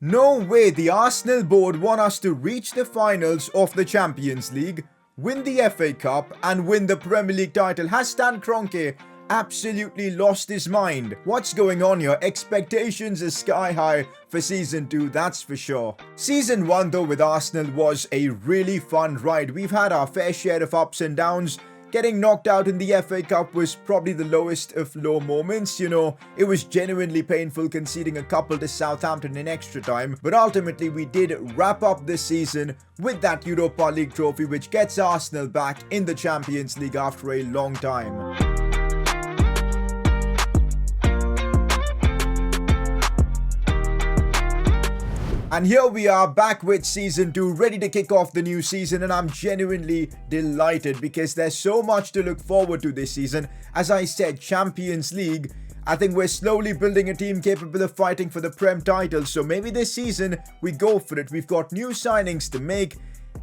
No way, the Arsenal board want us to reach the finals of the Champions League, win the FA Cup and win the Premier League title. Has Stan Kroenke absolutely lost his mind? What's going on here? Expectations are sky high for Season 2, that's for sure. Season 1 though with Arsenal was a really fun ride. We've had our fair share of ups and downs. Getting knocked out in the FA Cup was probably the lowest of low moments. You know, it was genuinely painful conceding a couple to Southampton in extra time. But ultimately, we did wrap up this season with that Europa League trophy, which gets Arsenal back in the Champions League after a long time. And here we are back with Season 2, ready to kick off the new season, and I'm genuinely delighted because there's so much to look forward to this season. As I said, Champions League, I think we're slowly building a team capable of fighting for the Prem title, so maybe this season we go for it. We've got new signings to make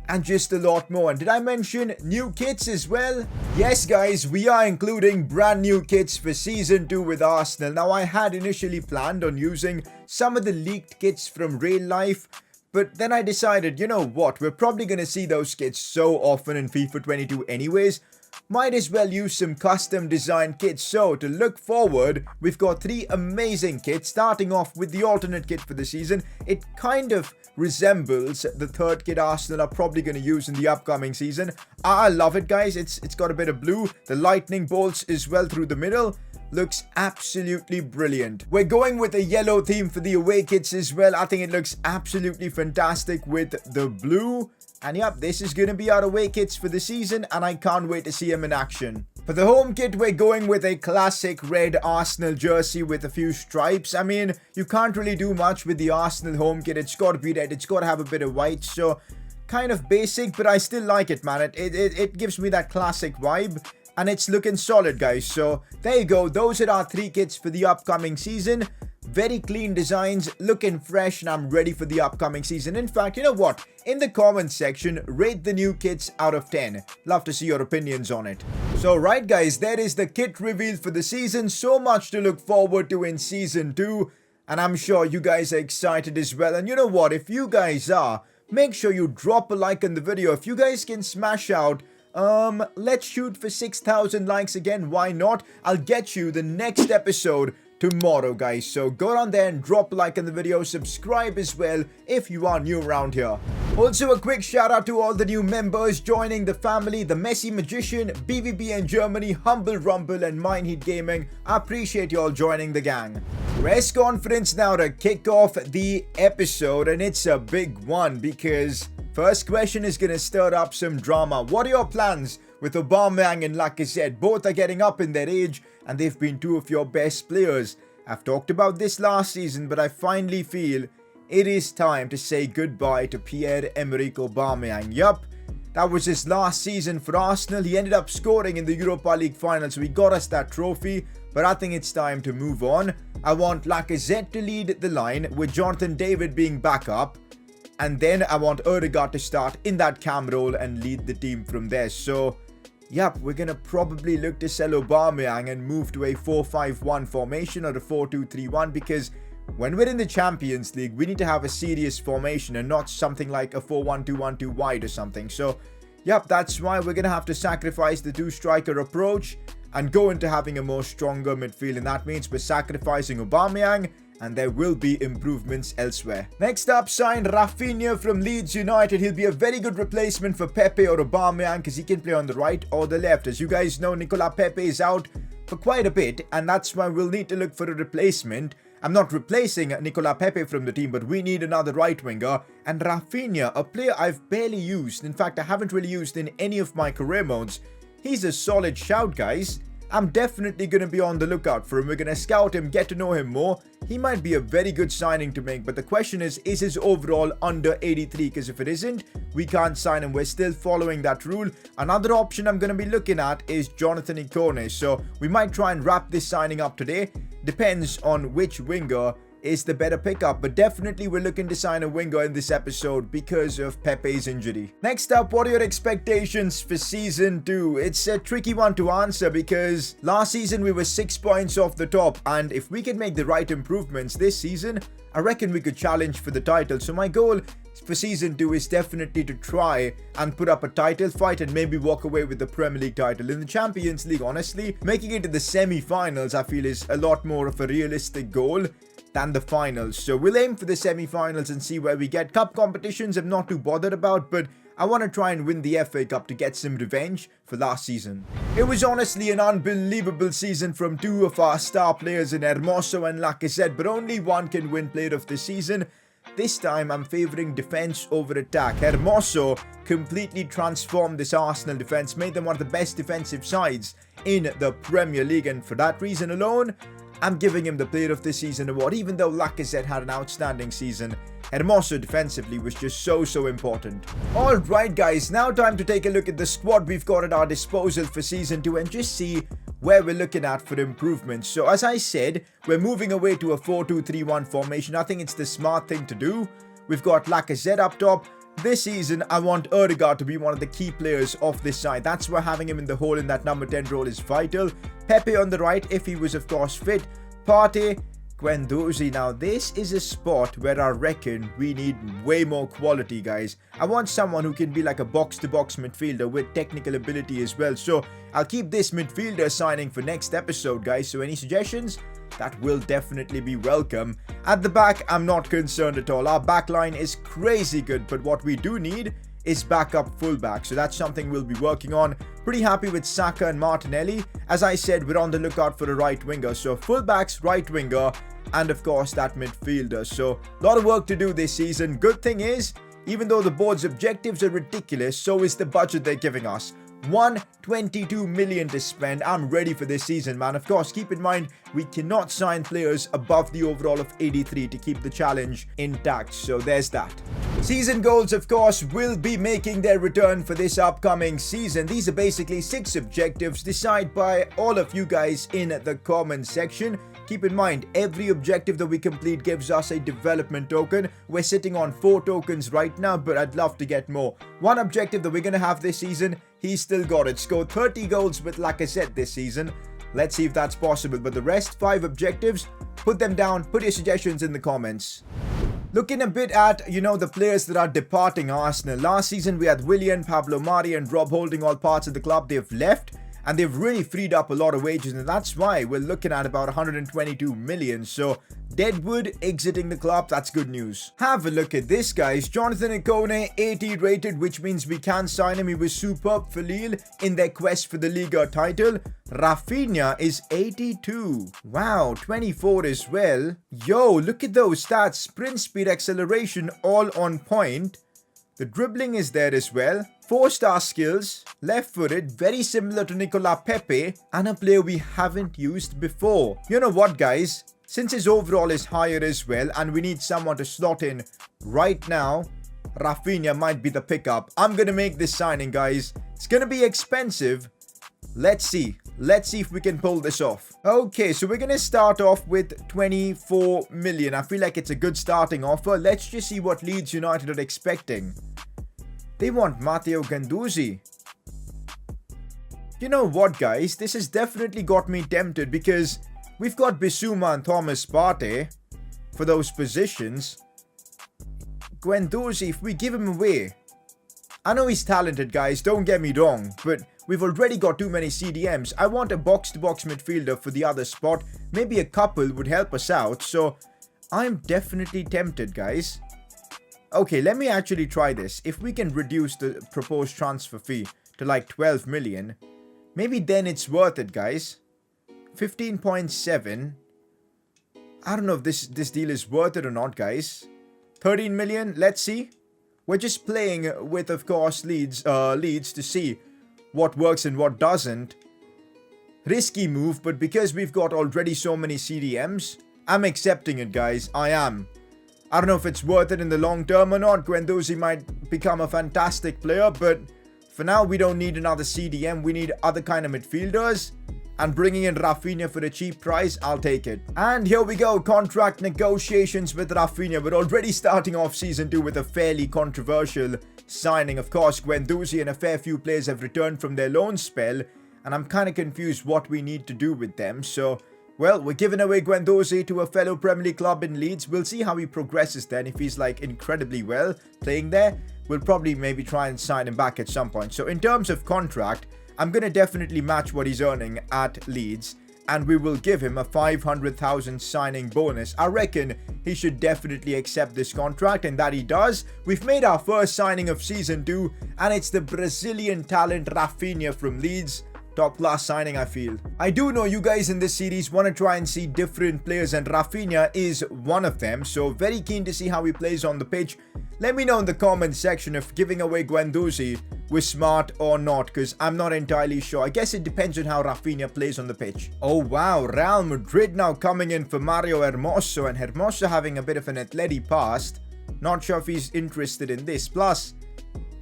and just a lot more. And did I mention new kits as well? Yes guys, we are including brand new kits for Season 2 with Arsenal. Now I had initially planned on using some of the leaked kits from real life, but then I decided, you know what, we're probably going to see those kits so often in FIFA 22 anyways. Might as well use some custom designed kits. So to look forward, we've got 3 amazing kits, starting off with the alternate kit for the season. It kind of resembles the third kit Arsenal are probably going to use in the upcoming season. I love it guys. It's got a bit of blue, the lightning bolts as well through the middle. Looks absolutely brilliant. We're going with a yellow theme for the away kits as well. I think it looks absolutely fantastic with the blue. And yep, this is going to be our away kits for the season, and I can't wait to see them in action. For the home kit, we're going with a classic red Arsenal jersey with a few stripes. I mean, you can't really do much with the Arsenal home kit. It's got to be red. It's got to have a bit of white. So, kind of basic, but I still like it, man. It gives me that classic vibe. And it's looking solid, guys. So, there you go. Those are our 3 kits for the upcoming season. Very clean designs, looking fresh, and I'm ready for the upcoming season. In fact, you know what? In the comments section, rate the new kits out of 10. Love to see your opinions on it. So right guys, there is the kit reveal for the season. So much to look forward to in Season 2. And I'm sure you guys are excited as well. And you know what? If you guys are, make sure you drop a like on the video. If you guys can smash out let's shoot for 6,000 likes again. Why not? I'll get you the next episode tomorrow, guys. So go on there and drop a like on the video. Subscribe as well if you are new around here. Also, a quick shout out to all the new members joining the family: the Messy Magician, BVB in Germany, Humble Rumble, and Mindheat Gaming. I appreciate you all joining the gang. Press conference now to kick off the episode, and it's a big one because first question is going to stir up some drama. What are your plans with Aubameyang and Lacazette? Both are getting up in their age, and they've been 2 of your best players. I've talked about this last season, but I finally feel it is time to say goodbye to Pierre-Emerick Aubameyang. Yup, that was his last season for Arsenal. He ended up scoring in the Europa League final, so he got us that trophy. But I think it's time to move on. I want Lacazette to lead the line, with Jonathan David being backup. And then I want Odegaard to start in that cam role and lead the team from there. So, yep, we're going to probably look to sell Aubameyang and move to a 4-5-1 formation or a 4-2-3-1, because when we're in the Champions League, we need to have a serious formation and not something like a 4-1-2-1-2 wide or something. So, yep, that's why we're going to have to sacrifice the 2-striker approach and go into having a more stronger midfield. And that means we're sacrificing Aubameyang, and there will be improvements elsewhere. Next up, signed Raphinha from Leeds United. He'll be a very good replacement for Pepe or Aubameyang because he can play on the right or the left. As you guys know, Nicolas Pepe is out for quite a bit, and that's why we'll need to look for a replacement. I'm not replacing Nicolas Pepe from the team, but we need another right winger. And Raphinha, a player I've barely used. In fact, I haven't really used in any of my career modes. He's a solid shout, guys. I'm definitely going to be on the lookout for him. We're going to scout him, get to know him more. He might be a very good signing to make, but the question is his overall under 83? Because if it isn't, we can't sign him. We're still following that rule. Another option I'm going to be looking at is Jonathan Ikone. So we might try and wrap this signing up today. Depends on which winger is the better pickup, but definitely we're looking to sign a winger in this episode because of Pepe's injury. Next up, what are your expectations for Season 2? It's a tricky one to answer because last season we were 6 points off the top, and if we can make the right improvements this season, I reckon we could challenge for the title. So my goal for Season 2 is definitely to try and put up a title fight and maybe walk away with the Premier League title. In the Champions League, honestly, making it to the semi-finals I feel is a lot more of a realistic goal than the finals. So we'll aim for the semi-finals and see where we get. Cup competitions I'm not too bothered about, but I want to try and win the FA Cup to get some revenge for last season. It was honestly an unbelievable season from two of our star players in Hermoso and Lacazette, but only one can win Player of the Season. This time I'm favouring defence over attack. Hermoso completely transformed this Arsenal defence, made them one of the best defensive sides in the Premier League, and for that reason alone, I'm giving him the Player of the Season award. Even though Lacazette had an outstanding season, Hermoso defensively was just so important. Alright guys, now time to take a look at the squad we've got at our disposal for Season 2 and just see where we're looking at for improvements. So as I said, we're moving away to a 4-2-3-1 formation. I think it's the smart thing to do. We've got Lacazette up top. This season, I want Odegaard to be one of the key players of this side. That's why having him in the hole in that number 10 role is vital. Pepe on the right, if he was of course fit. Partey, Guendouzi. Now this is a spot where I reckon we need way more quality, guys. I want someone who can be like a box-to-box midfielder with technical ability as well. So I'll keep this midfielder signing for next episode, guys. So any suggestions? That will definitely be welcome. At the back, I'm not concerned at all. Our back line is crazy good, but what we do need is backup fullback. So that's something we'll be working on. Pretty happy with Saka and Martinelli. As I said, we're on the lookout for a right winger. So fullbacks, right winger, and of course that midfielder. So a lot of work to do this season. Good thing is, even though the board's objectives are ridiculous, so is the budget they're giving us. 122 million to spend. I'm ready for this season, man. Of course, keep in mind we cannot sign players above the overall of 83 to keep the challenge intact. So there's that. Season goals, of course, will be making their return for this upcoming season. These are basically 6 objectives decided by all of you guys in the comment section. Keep in mind, every objective that we complete gives us a development token. We're sitting on 4 tokens right now, but I'd love to get more. One objective that we're going to have this season, he's still got it. Scored 30 goals with Lacazette this season. Let's see if that's possible. But the rest, 5 objectives, put them down. Put your suggestions in the comments. Looking a bit at, the players that are departing Arsenal. Last season, we had Willian, Pablo Mari, and Rob Holding, all parts of the club. They've left. And they've really freed up a lot of wages, and that's why we're looking at about 122 million. So Deadwood exiting the club, that's good news. Have a look at this, guys. Jonathan Ikone, 80 rated, which means we can sign him. He was superb for Lille in their quest for the Liga title. Rafinha is 82. Wow, 24 as well. Yo, look at those stats. Sprint speed, acceleration, all on point. The dribbling is there as well. 4-star skills, left-footed, very similar to Nicolas Pepe, and a player we haven't used before. You know what, guys? Since his overall is higher as well, and we need someone to slot in right now, Rafinha might be the pickup. I'm gonna make this signing, guys. It's gonna be expensive. Let's see. Let's see if we can pull this off. Okay, so we're gonna start off with 24 million. I feel like it's a good starting offer. Let's just see what Leeds United are expecting. They want Matteo Guendouzi. You know what, guys? This has definitely got me tempted because we've got Bissouma and Thomas Partey for those positions. Guendouzi, if we give him away... I know he's talented, guys, don't get me wrong, but we've already got too many CDMs. I want a box-to-box midfielder for the other spot. Maybe a couple would help us out, so I'm definitely tempted, guys. Okay, let me actually try this. If we can reduce the proposed transfer fee to like 12 million, maybe then it's worth it, guys. 15.7. I don't know if this deal is worth it or not, guys. 13 million, let's see. We're just playing with, of course, leads to see what works and what doesn't. Risky move, but because we've got already so many CDMs, I'm accepting it, guys. I am. I don't know if it's worth it in the long term or not. Guendouzi might become a fantastic player, but for now we don't need another CDM. We need other kind of midfielders. and bringing in Rafinha for a cheap price, I'll take it. And here we go, contract negotiations with Rafinha. We're already starting off Season 2 with a fairly controversial signing. Of course, Guendouzi and a fair few players have returned from their loan spell, and I'm kind of confused what we need to do with them. So, well, we're giving away Guendouzi to a fellow Premier League club in Leeds. We'll see how he progresses then. If he's like incredibly well playing there, we'll probably maybe try and sign him back at some point. So in terms of contract, I'm going to definitely match what he's earning at Leeds, and we will give him a 500,000 signing bonus. I reckon he should definitely accept this contract, and that he does. We've made our first signing of Season 2, and it's the Brazilian talent Rafinha from Leeds. Top class signing, I feel. I do know you guys in this series want to try and see different players, and Rafinha is one of them, so very keen to see how he plays on the pitch. Let me know in the comment section if giving away Guendouzi was smart or not, because I'm not entirely sure. I guess it depends on how Rafinha plays on the pitch. Oh wow, Real Madrid now coming in for Mario Hermoso, and Hermoso having a bit of an athletic past. Not sure if he's interested in this. Plus,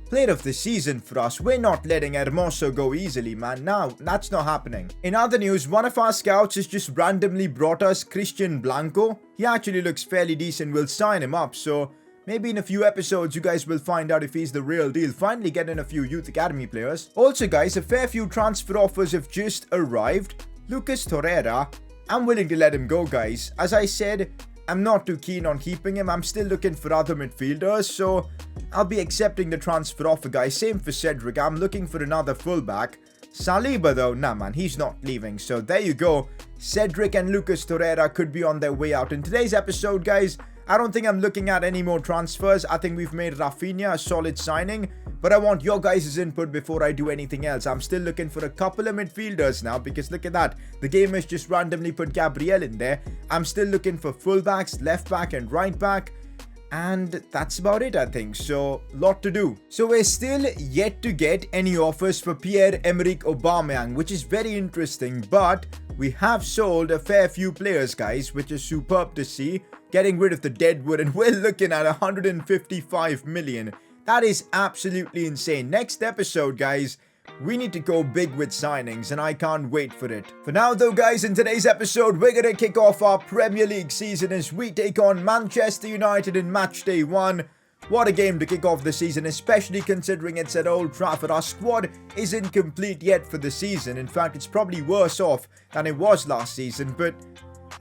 player of the season for us. We're not letting Hermoso go easily, man. No, that's not happening. In other news, one of our scouts has just randomly brought us Christian Blanco. He actually looks fairly decent. We'll sign him up, so maybe in a few episodes you guys will find out if he's the real deal. Finally getting a few youth academy players. Also guys, a fair few transfer offers have just arrived. Lucas Torreira, I'm willing to let him go, guys. As I said, I'm not too keen on keeping him. I'm still looking for other midfielders, so I'll be accepting the transfer offer, guys. Same for Cedric. I'm looking for another fullback. Saliba, though, nah, man, he's not leaving. So there you go. Cedric and Lucas Torreira could be on their way out. In today's episode, guys, I don't think I'm looking at any more transfers. I think we've made Rafinha a solid signing, but I want your guys' input before I do anything else. I'm still looking for a couple of midfielders now, because look at that. The game has just randomly put Gabriel in there. I'm still looking for fullbacks, left back and right back. And that's about it, I think. So, lot to do. So, we're still yet to get any offers for Pierre-Emerick Aubameyang, which is very interesting. But we have sold a fair few players, guys, which is superb to see. Getting rid of the deadwood, and we're looking at 155 million. That is absolutely insane. Next episode, guys, we need to go big with signings, and I can't wait for it. For now, though, guys, in today's episode, we're going to kick off our Premier League season as we take on Manchester United in match day 1. What a game to kick off the season, especially considering it's at Old Trafford. Our squad isn't complete yet for the season. In fact, it's probably worse off than it was last season, but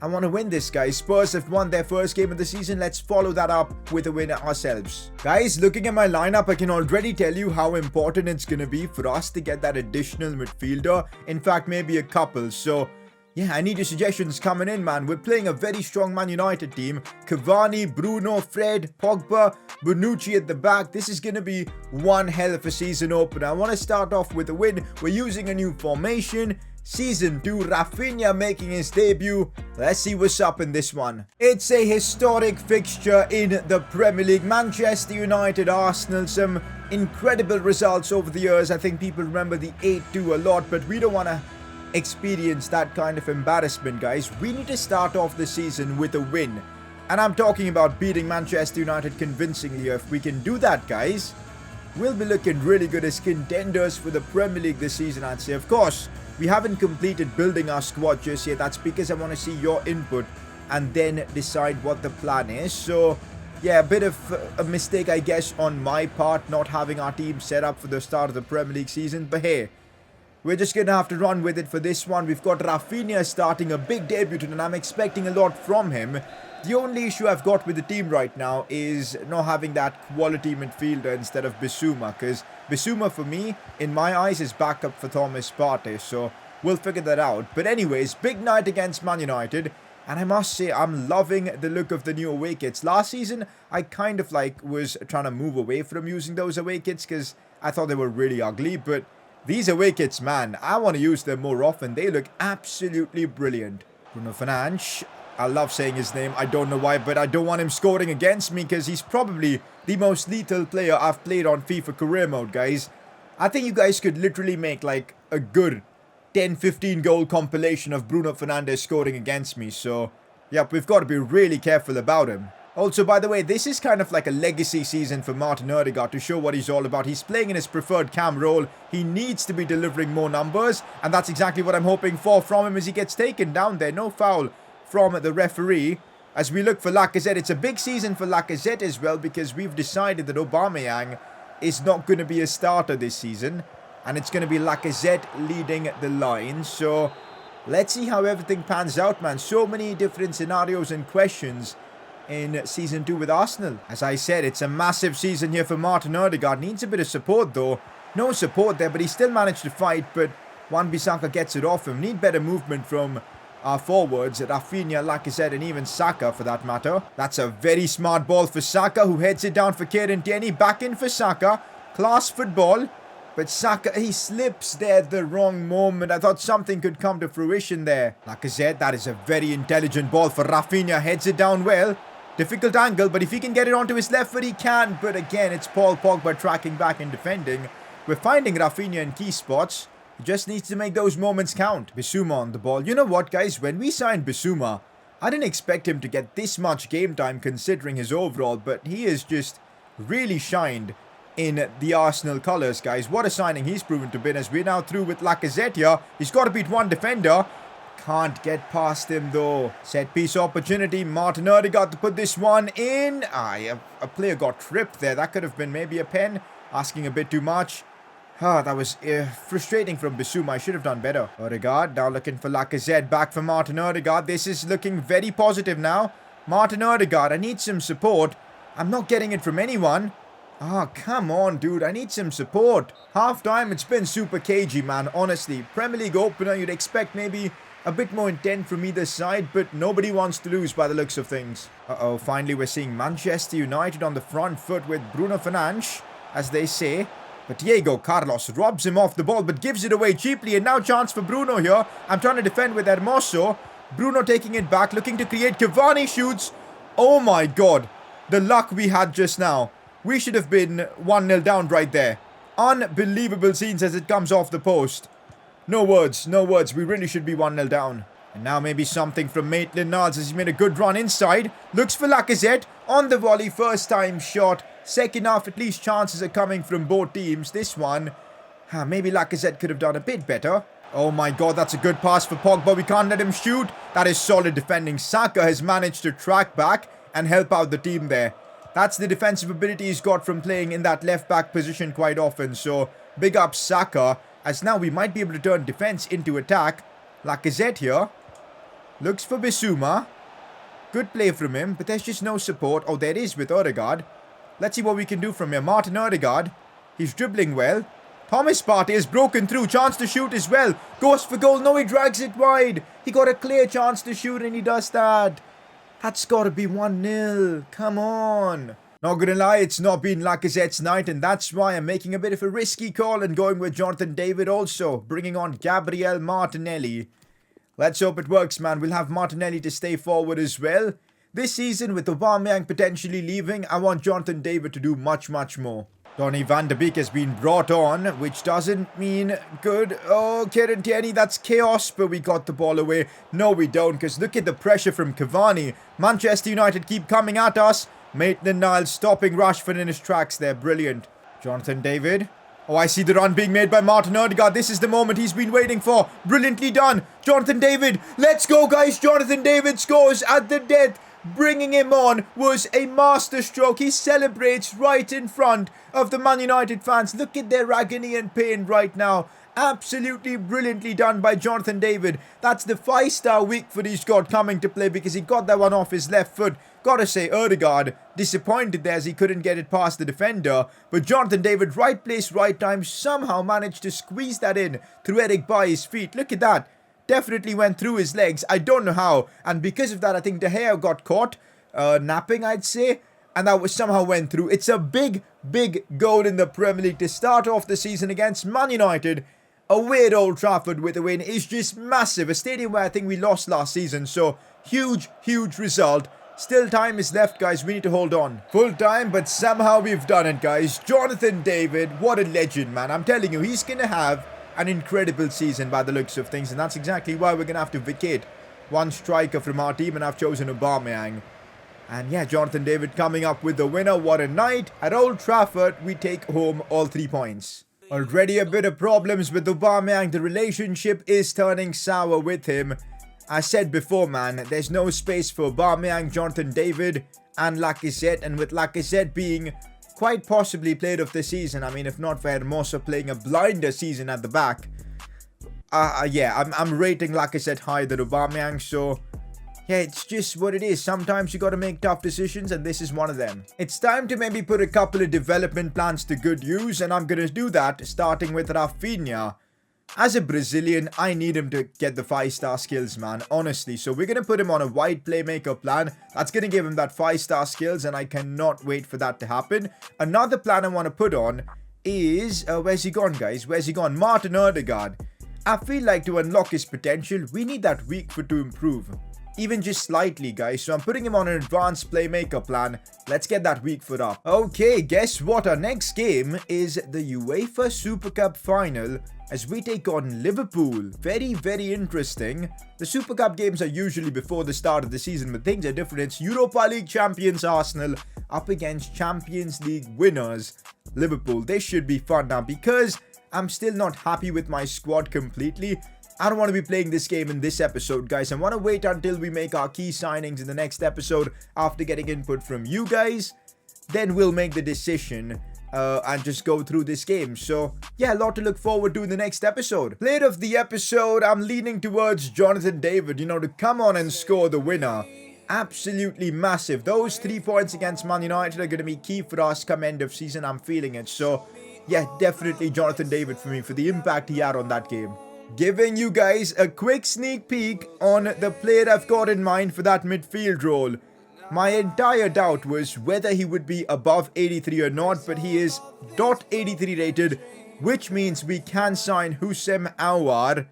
I want to win this, guys. Spurs have won their first game of the season. Let's follow that up with a win ourselves. Guys, looking at my lineup, I can already tell you how important it's going to be for us to get that additional midfielder. In fact, maybe a couple. So, yeah, I need your suggestions coming in, man. We're playing a very strong Man United team. Cavani, Bruno, Fred, Pogba, Bonucci at the back. This is going to be one hell of a season opener. I want to start off with a win. We're using a new formation. Season 2, Rafinha making his debut. Let's see what's up in this one. It's a historic fixture in the Premier League. Manchester United, Arsenal, some incredible results over the years. I think people remember the 8-2 a lot, but we don't want to experience that kind of embarrassment, guys. We need to start off the season with a win. And I'm talking about beating Manchester United convincingly here. If we can do that, guys, we'll be looking really good as contenders for the Premier League this season, I'd say. Of course, we haven't completed building our squad just yet. That's because I want to see your input and then decide what the plan is. So, yeah, a bit of a mistake, I guess, on my part, not having our team set up for the start of the Premier League season. But hey, we're just going to have to run with it for this one. We've got Rafinha starting a big debut, and I'm expecting a lot from him. The only issue I've got with the team right now is not having that quality midfielder instead of Bissouma, because Bissouma, for me, in my eyes, is backup for Thomas Partey, so we'll figure that out. But anyways, big night against Man United, and I must say, I'm loving the look of the new away kits. Last season, I kind of was trying to move away from using those away kits, because I thought they were really ugly, but these away kits, man, I want to use them more often. They look absolutely brilliant. Bruno Fernandes. I love saying his name. I don't know why, but I don't want him scoring against me because he's probably the most lethal player I've played on FIFA career mode, guys. I think you guys could literally make like a good 10-15 goal compilation of Bruno Fernandes scoring against me. So, yep, we've got to be really careful about him. Also, by the way, this is kind of like a legacy season for Martin Odegaard to show what he's all about. He's playing in his preferred cam role. He needs to be delivering more numbers, and that's exactly what I'm hoping for from him as he gets taken down there. No foul from the referee. As we look for Lacazette, it's a big season for Lacazette as well because we've decided that Aubameyang is not going to be a starter this season, and it's going to be Lacazette leading the line. So let's see how everything pans out, man. So many different scenarios and questions in Season 2 with Arsenal. As I said, it's a massive season here for Martin Odegaard. Needs a bit of support though. No support there, but he still managed to fight, but Wan-Bissaka gets it off him. Need better movement from our forwards, Rafinha, Lacazette and even Saka for that matter. That's a very smart ball for Saka, who heads it down for Kieran Tierney. Back in for Saka. Class football. But Saka, he slips there at the wrong moment. I thought something could come to fruition there. Lacazette, that is a very intelligent ball for Rafinha. Heads it down well. Difficult angle, but if he can get it onto his left foot, he can. But again, it's Paul Pogba tracking back and defending. We're finding Rafinha in key spots. He just needs to make those moments count. Bissouma on the ball. You know what, guys? When we signed Bissouma, I didn't expect him to get this much game time considering his overall, but he has just really shined in the Arsenal colours, guys. What a signing he's proven to be, as we're now through with Lacazette here. He's got to beat one defender. Can't get past him though. Set piece opportunity. Martin Odegaard to put this one in. A player got tripped there. That could have been maybe a pen. Asking a bit too much. That was frustrating from Bissouma. I should have done better. Odegaard now looking for Lacazette. Back for Martin Odegaard. This is looking very positive now. Martin Odegaard, I need some support. I'm not getting it from anyone. Come on, dude. I need some support. Half time, it's been super cagey, man. Honestly, Premier League opener, you'd expect maybe a bit more intent from either side, but nobody wants to lose by the looks of things. Finally we're seeing Manchester United on the front foot with Bruno Fernandes, as they say. But Diego Carlos robs him off the ball, but gives it away cheaply, and now chance for Bruno here. I'm trying to defend with Hermoso. Bruno taking it back, looking to create. Cavani shoots. Oh my god, the luck we had just now. We should have been 1-0 down right there. Unbelievable scenes as it comes off the post. No words, no words. We really should be 1-0 down. And now maybe something from Maitland-Niles as he made a good run inside. Looks for Lacazette on the volley. First time shot. Second half, at least chances are coming from both teams. This one, maybe Lacazette could have done a bit better. Oh my god, that's a good pass for Pogba. We can't let him shoot. That is solid defending. Saka has managed to track back and help out the team there. That's the defensive ability he's got from playing in that left-back position quite often. So, big up Saka, as now we might be able to turn defense into attack. Lacazette here. Looks for Bissouma. Good play from him, but there's just no support. Oh, there is with Odegaard. Let's see what we can do from here. Martin Odegaard. He's dribbling well. Thomas Partey has broken through. Chance to shoot as well. Goes for goal. No, he drags it wide. He got a clear chance to shoot and he does that. That's got to be 1-0. Come on. Not gonna lie, it's not been Lacazette's night, and that's why I'm making a bit of a risky call and going with Jonathan David also, bringing on Gabriel Martinelli. Let's hope it works, man. We'll have Martinelli to stay forward as well. This season, with Aubameyang potentially leaving, I want Jonathan David to do much, much more. Donny van de Beek has been brought on, which doesn't mean good. Oh, Kieran Tierney, that's chaos, but we got the ball away. No, we don't, because look at the pressure from Cavani. Manchester United keep coming at us. Maitland-Niles stopping Rashford in his tracks there. Brilliant. Jonathan David. Oh, I see the run being made by Martin Odegaard. This is the moment he's been waiting for. Brilliantly done. Jonathan David. Let's go, guys. Jonathan David scores at the death. Bringing him on was a masterstroke. He celebrates right in front of the Man United fans. Look at their agony and pain right now. Absolutely brilliantly done by Jonathan David. That's the 5-star week for he's got coming to play because he got that one off his left foot. Gotta say, Odegaard disappointed there as he couldn't get it past the defender. But Jonathan David, right place, right time, somehow managed to squeeze that in through Eric Bailly's feet. Look at that. Definitely went through his legs. I don't know how. And because of that, I think De Gea got caught napping, I'd say. And that was somehow went through. It's a big, big goal in the Premier League to start off the season against Man United. Away at Old Trafford with a win is just massive. A stadium where I think we lost last season. So, huge, huge result. Still time is left, guys. We need to hold on. Full time, but somehow we've done it, guys. Jonathan David, what a legend, man. I'm telling you, he's going to have an incredible season by the looks of things. And that's exactly why we're going to have to vacate one striker from our team. And I've chosen Aubameyang. And yeah, Jonathan David coming up with the winner. What a night. At Old Trafford, we take home all 3 points. Already a bit of problems with Aubameyang. The relationship is turning sour with him. I said before, man, there's no space for Aubameyang, Jonathan David, and Lacazette. And with Lacazette being quite possibly played of the season, I mean, if not for Hermoso playing a blinder season at the back. Yeah, I'm rating Lacazette higher than Aubameyang, so yeah, it's just what it is. Sometimes you got to make tough decisions, and this is one of them. It's time to maybe put a couple of development plans to good use, and I'm going to do that starting with Rafinha. As a Brazilian, I need him to get the 5-star skills, man, honestly. So we're going to put him on a wide playmaker plan. That's going to give him that 5-star skills, and I cannot wait for that to happen. Another plan I want to put on is... where's he gone, guys? Where's he gone? Martin Odegaard. I feel like to unlock his potential, we need that weak foot to improve. Even just slightly, guys. So I'm putting him on an advanced playmaker plan. Let's get that weak foot up. Okay, guess what? Our next game is the UEFA Super Cup final as we take on Liverpool. Very, very interesting. The Super Cup games are usually before the start of the season, but things are different. It's Europa League champions Arsenal up against Champions League winners Liverpool. This should be fun now because I'm still not happy with my squad completely. I don't want to be playing this game in this episode, guys. I want to wait until we make our key signings in the next episode after getting input from you guys. Then we'll make the decision and just go through this game. So, yeah, a lot to look forward to in the next episode. Player of the episode, I'm leaning towards Jonathan David, you know, to come on and score the winner. Absolutely massive. Those 3 points against Man United are going to be key for us come end of season. I'm feeling it. So, yeah, definitely Jonathan David for me for the impact he had on that game. Giving you guys a quick sneak peek on the player I've got in mind for that midfield role. My entire doubt was whether he would be above 83 or not, but he is .83 rated, which means we can sign Houssem Aouar.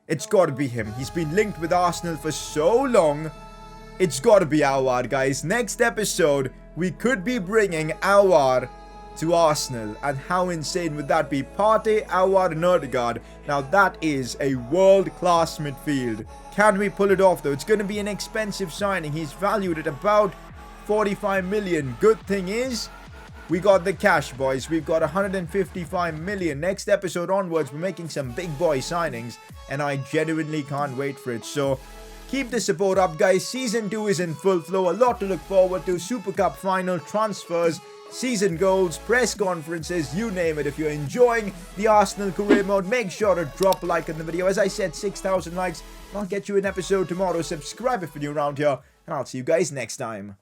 It's got to be him. He's been linked with Arsenal for so long. It's got to be Aouar, guys. Next episode, we could be bringing Aouar to Arsenal, and how insane would that be? Partey, Aouar and Odegaard. Now that is a world-class midfield. Can we pull it off though? It's going to be an expensive signing. He's valued at about 45 million. Good thing is, we got the cash, boys. We've got 155 million. Next episode onwards, we're making some big boy signings, and I genuinely can't wait for it. So keep the support up, guys. Season 2 is in full flow. A lot to look forward to. Super Cup final, transfers, season goals, press conferences, you name it. If you're enjoying the Arsenal career mode, make sure to drop a like on the video. As I said, 6,000 likes, and I'll get you an episode tomorrow. Subscribe if you're new around here, and I'll see you guys next time.